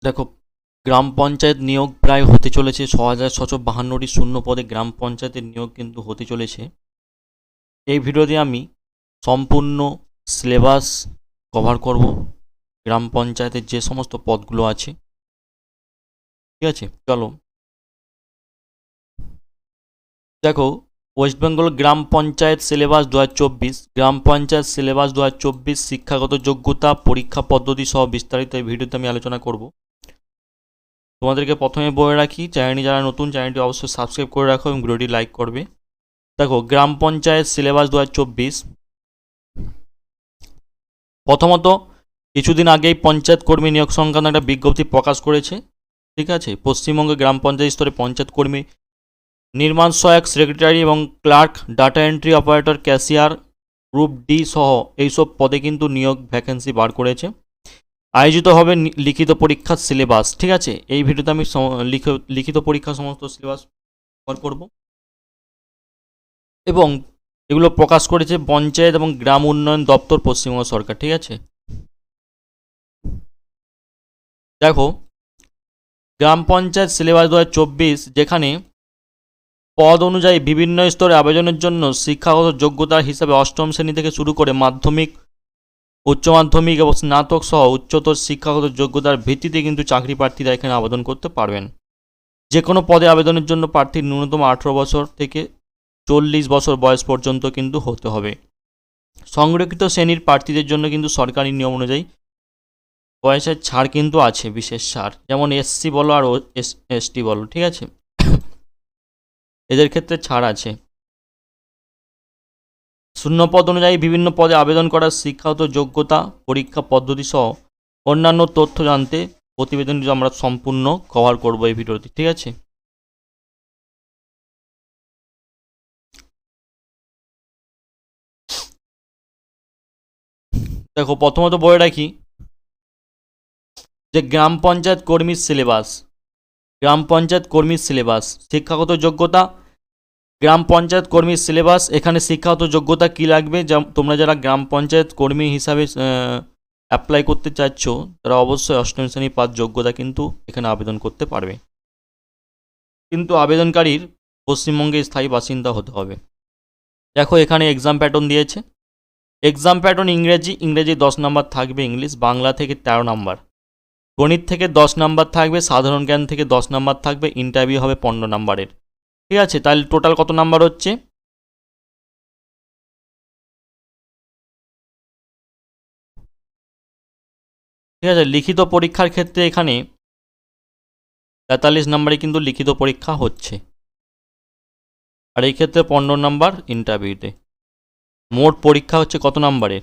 দেখো, গ্রাম পঞ্চায়েত নিয়োগ প্রায় হতে চলেছে। 6,652টি শূন্য পদে গ্রাম পঞ্চায়েতের নিয়োগ কিন্তু হতে চলেছে। এই ভিডিওতে আমি সম্পূর্ণ সিলেবাস কভার করব, গ্রাম পঞ্চায়েতের যে সমস্ত পদগুলো আছে। ঠিক আছে, চলো। দেখো, ওয়েস্ট বেঙ্গল গ্রাম পঞ্চায়েত সিলেবাস 2024, গ্রাম পঞ্চায়েত সিলেবাস 2024, শিক্ষাগত যোগ্যতা, পরীক্ষা পদ্ধতি সহ বিস্তারিত এই ভিডিওতে আমি আলোচনা করব। তোমাদেরকে প্রথমে বলে রাখি, চ্যানেলটি যারা নতুন, চ্যানেলটি অবশ্যই সাবস্ক্রাইব করে রাখো এবং ভিডিওটি লাইক করবে। দেখো, গ্রাম পঞ্চায়েত সিলেবাস 2024, প্রথমত কিছুদিন আগেই পঞ্চায়েত কর্মী নিয়োগ সংক্রান্ত একটা বিজ্ঞপ্তি প্রকাশ করেছে। ঠিক আছে, পশ্চিমবঙ্গে গ্রাম পঞ্চায়েত স্তরে পঞ্চায়েত কর্মী, নির্মাণ সহায়ক, সেক্রেটারি এবং clerk, data entry operator, cashier, group D সহ এইসব পদে কিন্তু নিয়োগ ভ্যাকেন্সি বার করেছে। আয়োজিত হবে লিখিত পরীক্ষার সিলেবাস। ঠিক আছে, এই ভিডিওতে আমি লিখিত পরীক্ষার সমস্ত সিলেবাস কভার করব এবং এগুলো প্রকাশ করেছে পঞ্চায়েত এবং গ্রাম উন্নয়ন দপ্তর, পশ্চিমবঙ্গ সরকার। ঠিক আছে, দেখো, গ্রাম পঞ্চায়েত সিলেবাস 2024, যেখানে পদ অনুযায়ী বিভিন্ন স্তরে আবেদনের জন্য শিক্ষাগত যোগ্যতা হিসাবে অষ্টম শ্রেণী থেকে শুরু করে মাধ্যমিক, উচ্চ মাধ্যমিক এবং স্নাতক সহ উচ্চতর শিক্ষাগত যোগ্যতার ভিত্তিতে কিন্তু চাকরি প্রার্থীরা এখানে আবেদন করতে পারবেন। যে কোনো পদে আবেদনের জন্য প্রার্থীর ন্যূনতম 18 বছর থেকে 40 বছর বয়স পর্যন্ত কিন্তু হতে হবে। সংরক্ষিত শ্রেণীর প্রার্থীদের জন্য কিন্তু সরকারি নিয়ম অনুযায়ী বয়সের ছাড় কিন্তু আছে, বিশেষ ছাড়, যেমন এসসি বলো আর এসটি বলো। ঠিক আছে, এদের ক্ষেত্রে ছাড় আছে। শূন্য পদ অনুযায়ী বিভিন্ন পদে আবেদন করার শিক্ষাগত যোগ্যতা, পরীক্ষা পদ্ধতি সহ অন্যান্য তথ্য জানতে প্রতিবেদনটি আমরা সম্পূর্ণ কভার করব এই ভিডিওতে। ঠিক আছে, দেখো, প্রথমত বলে রাখি যে গ্রাম পঞ্চায়েত কর্মীর সিলেবাস, গ্রাম পঞ্চায়েত কর্মীর সিলেবাস, শিক্ষাগত যোগ্যতা, গ্রাম পঞ্চায়েত কর্মীর সিলেবাস। এখানে শিক্ষাগত যোগ্যতা কী লাগবে, তোমরা যারা গ্রাম পঞ্চায়েত কর্মী হিসাবে অ্যাপ্লাই করতে চাচ্ছ, তারা অবশ্যই অষ্টম শ্রেণী পাস যোগ্যতা কিন্তু এখানে আবেদন করতে পারবে। কিন্তু আবেদনকারীর পশ্চিমবঙ্গে স্থায়ী বাসিন্দা হতে হবে। দেখো, এখানে এক্সাম প্যাটার্ন দিয়েছে। এক্সাম প্যাটার্ন ইংরেজি 10 নাম্বার থাকবে, ইংলিশ বাংলা থেকে 13 নাম্বার, গণিত থেকে 10 নাম্বার থাকবে, সাধারণ জ্ঞান থেকে 10 নাম্বার থাকবে, ইন্টারভিউ হবে 15 নাম্বারের। ঠিক আছে, তাহলে টোটাল কত নাম্বার হচ্ছে? ঠিক আছে, লিখিত পরীক্ষার ক্ষেত্রে এখানে 43 নাম্বারে কিন্তু লিখিত পরীক্ষা হচ্ছে, আর এই ক্ষেত্রে 15 নাম্বার ইন্টারভিউতে। মোট পরীক্ষা হচ্ছে কত নাম্বারের?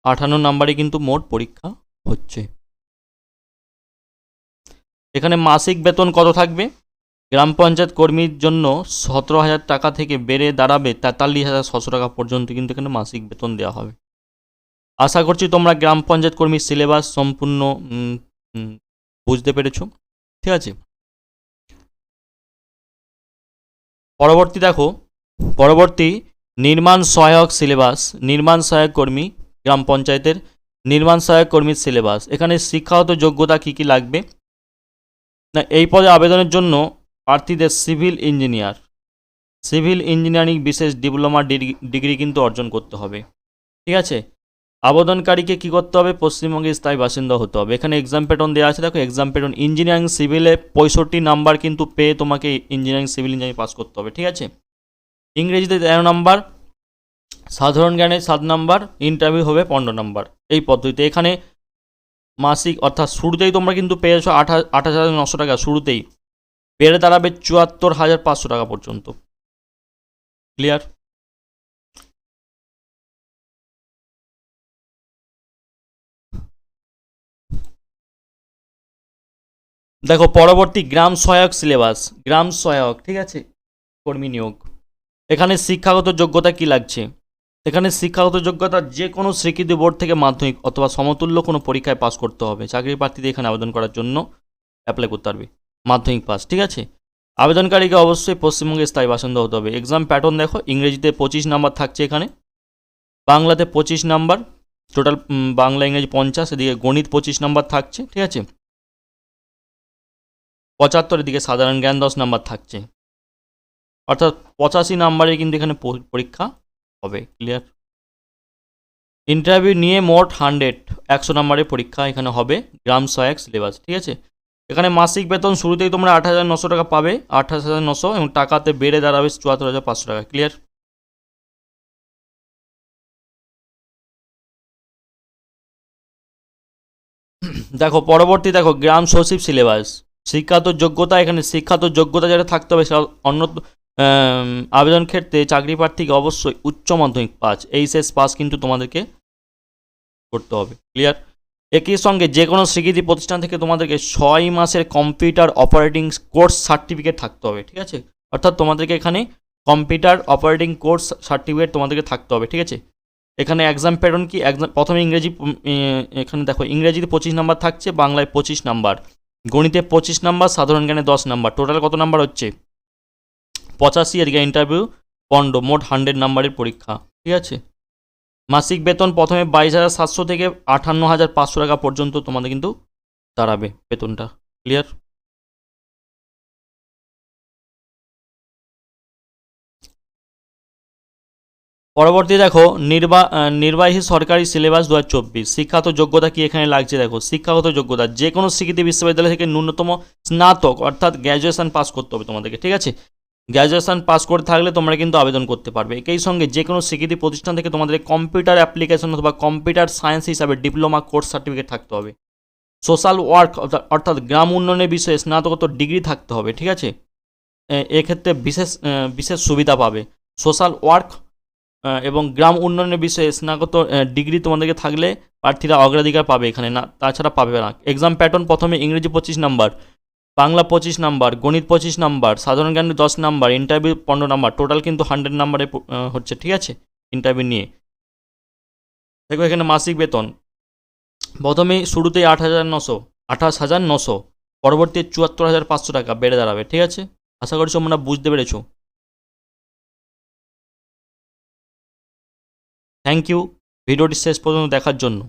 58 নাম্বারে কিন্তু মোট পরীক্ষা হচ্ছে। এখানে মাসিক বেতন কত থাকবে? গ্রাম পঞ্চায়েত কর্মীর জন্য 17,000 টাকা থেকে বেড়ে দাঁড়াবে 43,600 টাকা পর্যন্ত কিন্তু এখানে মাসিক বেতন দেওয়া হবে। আশা করছি তোমরা গ্রাম পঞ্চায়েত কর্মীর সিলেবাস সম্পূর্ণ বুঝতে পেরেছো। ঠিক আছে, পরবর্তী নির্মাণ সহায়ক সিলেবাস, নির্মাণ সহায়ক কর্মী, গ্রাম পঞ্চায়েতের নির্মাণ সহায়ক কর্মীর সিলেবাস। এখানে শিক্ষাগত যোগ্যতা কী কী লাগবে না, এই পদে আবেদনের জন্য প্রার্থীদের সিভিল ইঞ্জিনিয়ারিং বিশেষ ডিপ্লোমা ডিগ্রি কিন্তু অর্জন করতে হবে। ঠিক আছে, আবেদনকারীকে কী করতে হবে? পশ্চিমবঙ্গের স্থায়ী বাসিন্দা হতে হবে। এখানে এক্সাম প্যাটার্ন দেওয়া আছে। দেখো, এক্সাম প্যাটার্ন ইঞ্জিনিয়ারিং সিভিলে 65 নাম্বার কিন্তু পেয়ে তোমাকে ইঞ্জিনিয়ারিং সিভিল ইঞ্জিনিয়ারিং পাস করতে হবে। ঠিক আছে, ইংরেজিতে 13 নাম্বার, সাধারণ জ্ঞানে 7 নাম্বার, ইন্টারভিউ হবে 15 নাম্বার। এই পদ্ধতিতে এখানে মাসিক, অর্থাৎ শুরুতেই তোমরা কিন্তু পেয়েছো 28,900 টাকা, শুরুতেই বেড়ে দাঁড়াবে 74,500 টাকা পর্যন্ত। ক্লিয়ার? দেখো, পরবর্তী গ্রাম সহায়ক সিলেবাস, গ্রাম সহায়ক। ঠিক আছে, কর্মী নিয়োগ। এখানে শিক্ষাগত যোগ্যতা কি লাগছে? এখানে শিক্ষাগত যোগ্যতা যে কোনো স্বীকৃতি বোর্ড থেকে মাধ্যমিক অথবা সমতুল্য কোনো পরীক্ষায় পাস করতে হবে। চাকরি প্রার্থীদের এখানে আবেদন করার জন্য অ্যাপ্লাই করতে পারবে মাধ্যমিক পাস। ঠিক আছে, আবেদনকারীকে অবশ্যই পশ্চিমবঙ্গের স্থায়ী বাসিন্দা হতে হবে। এক্সাম প্যাটার্ন দেখো, ইংরেজিতে 25 নাম্বার থাকছে, এখানে বাংলাতে 25 নাম্বার, টোটাল বাংলা ইংরেজি 50, এদিকে গণিত 25 নাম্বার থাকছে, ঠিক আছে। 75, এদিকে সাধারণ জ্ঞান 10 নাম্বার থাকছে, অর্থাৎ 85 নাম্বারে কিন্তু এখানে পরীক্ষা হবে। ক্লিয়ার? ইন্টারভিউ নিয়ে মোট 100 নাম্বারের পরীক্ষা এখানে হবে, গ্রাম সহায়ক সিলেবাস, ঠিক আছে। এখানে মাসিক বেতন শুরুতেই তোমরা 8,900 টাকা পাবে, 28,900, এবং টাকাতে বেড়ে দাঁড়াবে 74,500 টাকা। ক্লিয়ার? দেখো পরবর্তী, দেখো গ্রাম সচিব সিলেবাস। শিক্ষাগত যোগ্যতা, এখানে শিক্ষাগত যোগ্যতা যেটা থাকতে হবে সেটা অন্য আবেদন ক্ষেত্রে চাকরি প্রার্থীকে অবশ্যই উচ্চ মাধ্যমিক পাস, এইচএস পাস কিন্তু তোমাদেরকে করতে হবে। ক্লিয়ার? একই সঙ্গে যে কোনো স্বীকৃতি প্রতিষ্ঠান থেকে তোমাদেরকে 6 মাসের কম্পিউটার অপারেটিং কোর্স সার্টিফিকেট থাকতে হবে, ঠিক আছে। অর্থাৎ তোমাদেরকে এখানে কম্পিউটার অপারেটিং কোর্স সার্টিফিকেট তোমাদেরকে থাকতে হবে, ঠিক আছে। এখানে এক্সাম প্যাটার্ন কি, এক্সাম প্রথমে ইংরেজি, এখানে দেখো ইংরেজিতে 25 নাম্বার থাকছে, বাংলায় 25 নাম্বার, গণিতে 25 নাম্বার, সাধারণ জ্ঞানে 10 নাম্বার, টোটাল কত নাম্বার হচ্ছে 85, এদিকে ইন্টারভিউ 15, মোট 100 নাম্বারের পরীক্ষা, ঠিক আছে। মাসিক বেতন প্রথমে 22,700 থেকে 58,500 টাকা পর্যন্ত তোমাদের কিন্তু দাঁড়াবে বেতনটা। ক্লিয়ার? পরবর্তী দেখো নির্বাহী সরকারি সিলেবাস 2024। শিক্ষাগত যোগ্যতা কি এখানে লাগছে, দেখো শিক্ষাগত যোগ্যতা যে কোনো স্বীকৃতি বিশ্ববিদ্যালয় থেকে ন্যূনতম স্নাতক অর্থাৎ গ্র্যাজুয়েশন পাস করতে হবে তোমাদেরকে, ঠিক আছে। গ্র্যাজুয়েশন পাস করে থাকলে তোমরা কিন্তু আবেদন করতে পারবে। একই সঙ্গে যে কোনো স্বীকৃতি প্রতিষ্ঠান থেকে তোমাদের কম্পিউটার অ্যাপ্লিকেশন অথবা কম্পিউটার সায়েন্স হিসাবে ডিপ্লোমা কোর্স সার্টিফিকেট থাকতে হবে। সোশ্যাল ওয়ার্ক অর্থাৎ গ্রাম উন্নয়নের বিষয়ে স্নাতকোত্তর ডিগ্রি থাকতে হবে, ঠিক আছে। এক্ষেত্রে বিশেষ সুবিধা পাবে। সোশ্যাল ওয়ার্ক এবং গ্রাম উন্নয়নের বিষয়ে স্নাতকোত্তর ডিগ্রি তোমাদেরকে থাকলে প্রার্থীরা অগ্রাধিকার পাবে এখানে, না তাছাড়া পাবে না। এক্সাম প্যাটার্ন প্রথমে ইংরেজি 25 নাম্বার, বাংলা 25 নাম্বার, গণিত 25 নাম্বার, সাধারণ জ্ঞানে 10 নাম্বার, ইন্টারভিউ 15 নাম্বার, টোটাল কিন্তু 100 নাম্বারে হচ্ছে, ঠিক আছে, ইন্টারভিউ নিয়ে। দেখো এখানে মাসিক বেতন প্রথমেই শুরুতেই 28,900, পরবর্তী 74,500 টাকা বেড়ে দাঁড়াবে, ঠিক আছে। আশা করছি তোমরা বুঝতে পেরেছো। থ্যাংক ইউ ভিডিওটি শেষ পর্যন্ত দেখার জন্য।